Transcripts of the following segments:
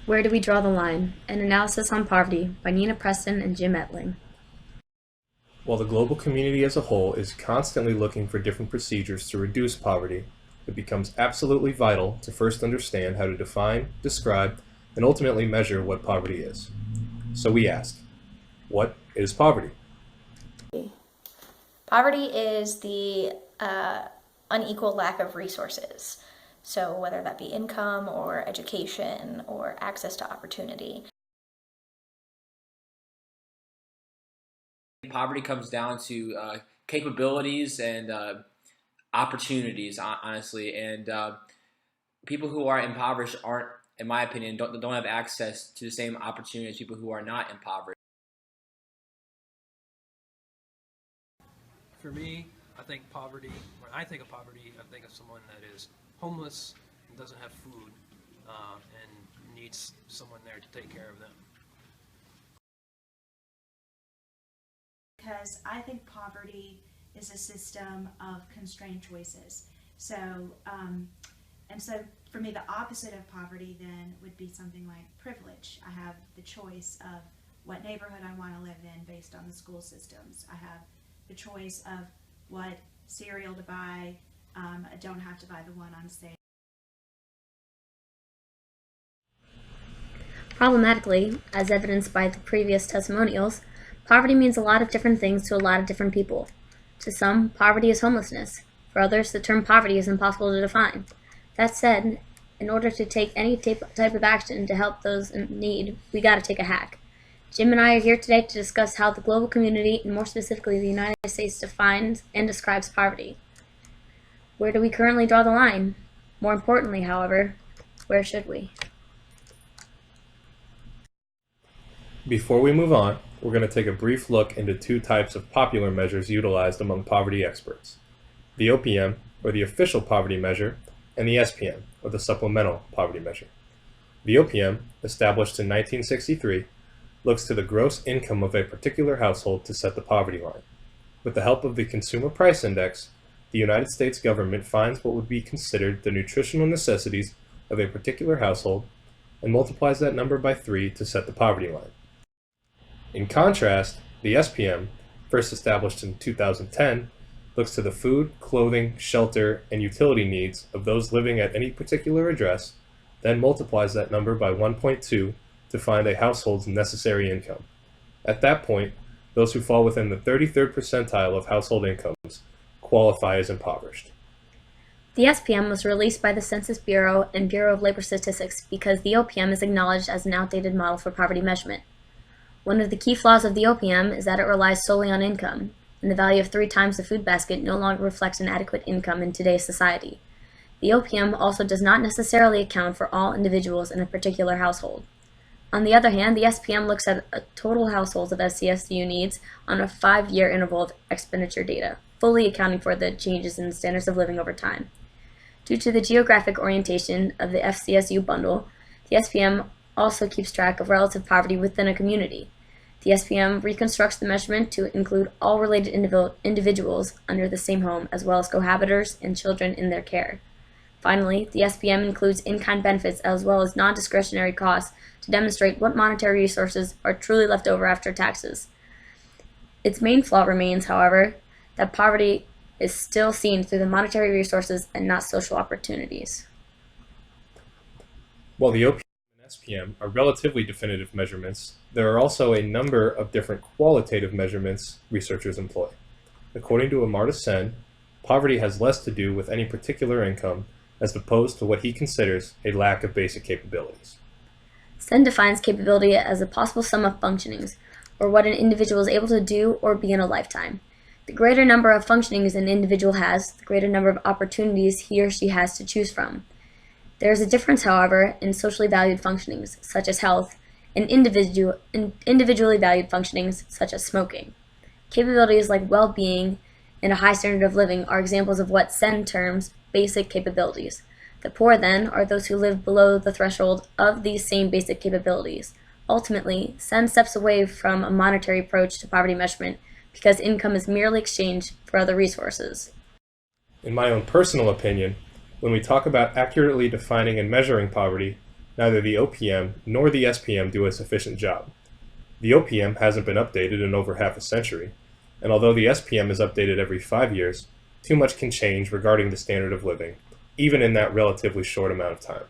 Where do we draw the line? An analysis on poverty by Nina Preston and Jim Etling. While the global community as a whole is constantly looking for different procedures to reduce poverty, it becomes absolutely vital to first understand how to define, describe, and ultimately measure what poverty is. So we ask, what is poverty? Poverty is the unequal lack of resources. So whether that be income or education or access to opportunity. Poverty comes down to capabilities and opportunities, honestly, and people who are impoverished aren't, in my opinion, don't have access to the same opportunity as people who are not impoverished. For me, I think poverty, when I think of poverty, I think of someone that is homeless and doesn't have food and needs someone there to take care of them. Because I think poverty is a system of constrained choices. So, and so for me, the opposite of poverty then would be something like privilege. I have the choice of what neighborhood I want to live in based on the school systems. I have the choice of what cereal to buy. I don't have to buy the one on sale. Problematically, as evidenced by the previous testimonials, poverty means a lot of different things to a lot of different people. To some, poverty is homelessness. For others, the term poverty is impossible to define. That said, in order to take any type of action to help those in need, we gotta take a hack. Jim and I are here today to discuss how the global community, and more specifically the United States, defines and describes poverty. Where do we currently draw the line? More importantly, however, where should we? Before we move on, we're going to take a brief look into two types of popular measures utilized among poverty experts: the OPM, or the official poverty measure, and the SPM, or the supplemental poverty measure. The OPM, established in 1963, looks to the gross income of a particular household to set the poverty line. With the help of the Consumer Price Index, the United States government finds what would be considered the nutritional necessities of a particular household and multiplies that number by 3 to set the poverty line. In contrast, the SPM, first established in 2010, looks to the food, clothing, shelter, and utility needs of those living at any particular address, then multiplies that number by 1.2 to find a household's necessary income. At that point, those who fall within the 33rd percentile of household incomes qualify as impoverished. The SPM was released by the Census Bureau and Bureau of Labor Statistics because the OPM is acknowledged as an outdated model for poverty measurement. One of the key flaws of the OPM is that it relies solely on income, and the value of 3 times the food basket no longer reflects an adequate income in today's society. The OPM also does not necessarily account for all individuals in a particular household. On the other hand, the SPM looks at a total households of SCSU needs on a 5-year interval of expenditure data, fully accounting for the changes in standards of living over time. Due to the geographic orientation of the FCSU bundle, the SPM also keeps track of relative poverty within a community. The SPM reconstructs the measurement to include all related individuals under the same home, as well as cohabitors and children in their care. Finally, the SPM includes in-kind benefits as well as non-discretionary costs to demonstrate what monetary resources are truly left over after taxes. Its main flaw remains, however, that poverty is still seen through the monetary resources and not social opportunities. While the OPM and SPM are relatively definitive measurements, there are also a number of different qualitative measurements researchers employ. According to Amartya Sen, poverty has less to do with any particular income as opposed to what he considers a lack of basic capabilities. Sen defines capability as a possible sum of functionings, or what an individual is able to do or be in a lifetime. The greater number of functionings an individual has, the greater number of opportunities he or she has to choose from. There is a difference, however, in socially valued functionings, such as health, and individually valued functionings, such as smoking. Capabilities like well-being and a high standard of living are examples of what Sen terms basic capabilities. The poor, then, are those who live below the threshold of these same basic capabilities. Ultimately, Sen steps away from a monetary approach to poverty measurement because income is merely exchanged for other resources. In my own personal opinion, when we talk about accurately defining and measuring poverty, neither the OPM nor the SPM do a sufficient job. The OPM hasn't been updated in over half a century, and although the SPM is updated every 5 years, too much can change regarding the standard of living, even in that relatively short amount of time.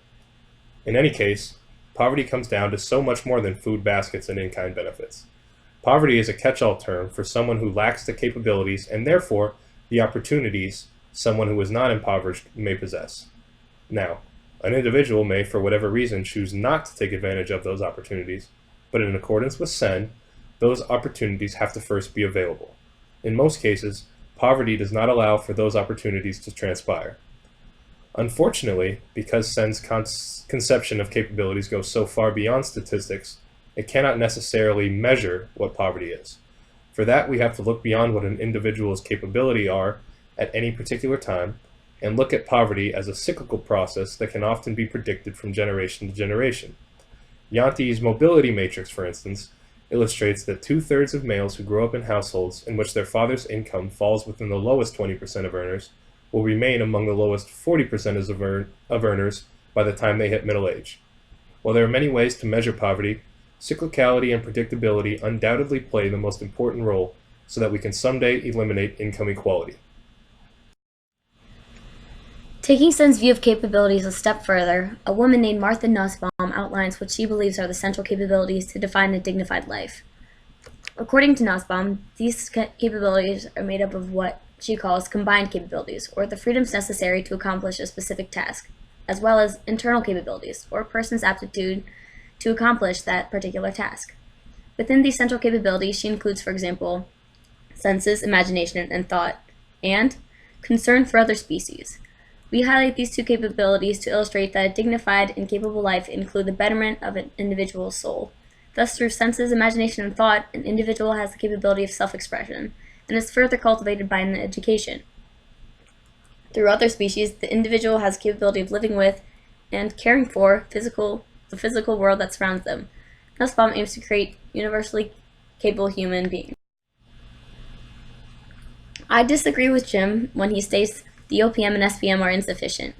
In any case, poverty comes down to so much more than food baskets and in-kind benefits. Poverty is a catch-all term for someone who lacks the capabilities and therefore the opportunities someone who is not impoverished may possess. Now, an individual may, for whatever reason, choose not to take advantage of those opportunities, but in accordance with SEN, those opportunities have to first be available. In most cases, poverty does not allow for those opportunities to transpire. Unfortunately, because SEN's conception of capabilities goes so far beyond statistics, it cannot necessarily measure what poverty is. For that, we have to look beyond what an individual's capabilities are at any particular time, and look at poverty as a cyclical process that can often be predicted from generation to generation. Yanti's mobility matrix, for instance, illustrates that 2/3 of males who grow up in households in which their father's income falls within the lowest 20% of earners will remain among the lowest 40% of earners by the time they hit middle age. While there are many ways to measure poverty, cyclicality and predictability undoubtedly play the most important role so that we can someday eliminate income equality. Taking SEN's view of capabilities a step further, a woman named Martha Nussbaum outlines what she believes are the central capabilities to define a dignified life. According to Nussbaum, these capabilities are made up of what she calls combined capabilities, or the freedoms necessary to accomplish a specific task, as well as internal capabilities, or a person's aptitude to accomplish that particular task. Within these central capabilities, she includes, for example, senses, imagination, and thought, and concern for other species. We highlight these two capabilities to illustrate that a dignified and capable life include the betterment of an individual's soul. Thus, through senses, imagination, and thought, an individual has the capability of self-expression, and is further cultivated by an education. Through other species, the individual has the capability of living with and caring for the physical world that surrounds them. Nussbaum aims to create universally capable human beings. I disagree with Jim when he states the OPM and SPM are insufficient,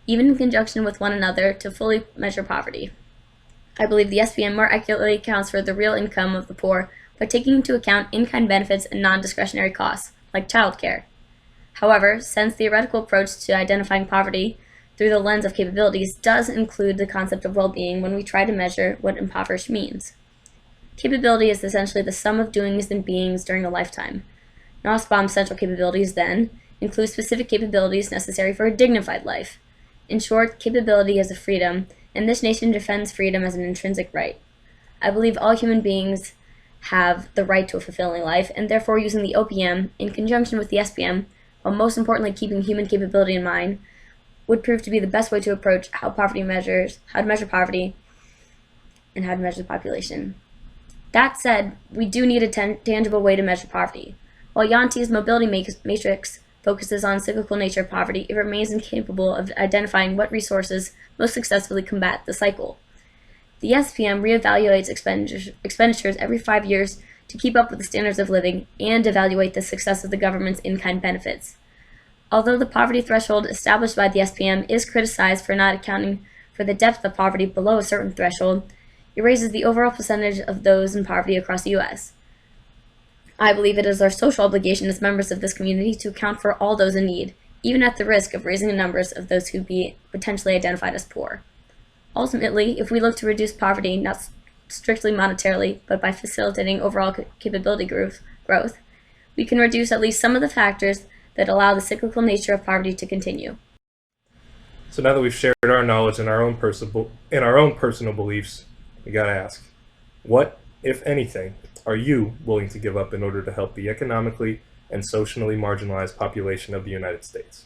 even in conjunction with one another, to fully measure poverty. I believe the SPM more accurately accounts for the real income of the poor by taking into account in-kind benefits and non-discretionary costs, like childcare. However, SEN's theoretical approach to identifying poverty through the lens of capabilities does include the concept of well-being when we try to measure what impoverished means. Capability is essentially the sum of doings and beings during a lifetime. Nussbaum's central capabilities, then, include specific capabilities necessary for a dignified life. In short, capability is a freedom, and this nation defends freedom as an intrinsic right. I believe all human beings have the right to a fulfilling life, and therefore using the OPM in conjunction with the SPM, while most importantly keeping human capability in mind, would prove to be the best way to approach how to measure poverty, and how to measure the population. That said, we do need a tangible way to measure poverty. While Yanti's mobility matrix focuses on cyclical nature of poverty, it remains incapable of identifying what resources most successfully combat the cycle. The SPM reevaluates expenditures every 5 years to keep up with the standards of living and evaluate the success of the government's in-kind benefits. Although the poverty threshold established by the SPM is criticized for not accounting for the depth of poverty below a certain threshold, it raises the overall percentage of those in poverty across the U.S. I believe it is our social obligation as members of this community to account for all those in need, even at the risk of raising the numbers of those who be potentially identified as poor. Ultimately, if we look to reduce poverty, not strictly monetarily, but by facilitating overall capability growth, we can reduce at least some of the factors that allow the cyclical nature of poverty to continue. So now that we've shared our knowledge and our own personal beliefs, we gotta ask, what, if anything, are you willing to give up in order to help the economically and socially marginalized population of the United States?